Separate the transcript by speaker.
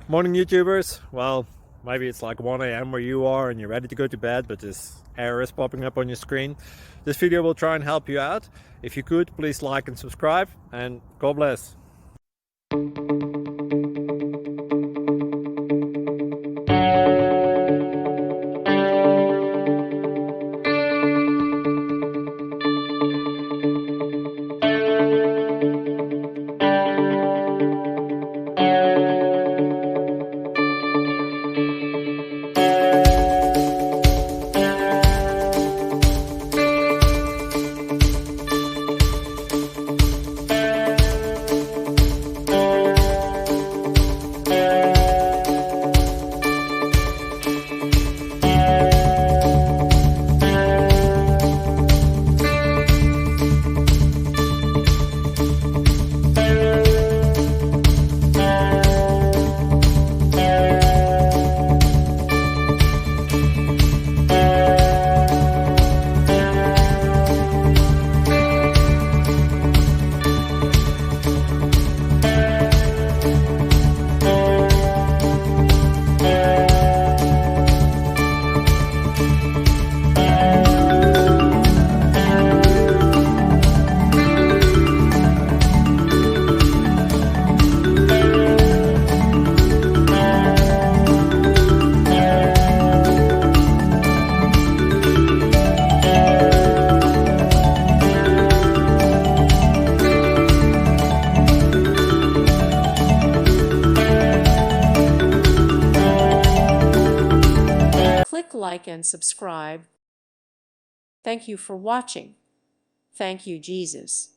Speaker 1: Morning YouTubers. Well, maybe it's like 1 a.m. where you are and you're ready to go to bed, but this error is popping up on your screen. This video will try and help you out. If you could, please like and subscribe, and God bless.
Speaker 2: Click like and subscribe. Thank you for watching. Thank you, Jesus.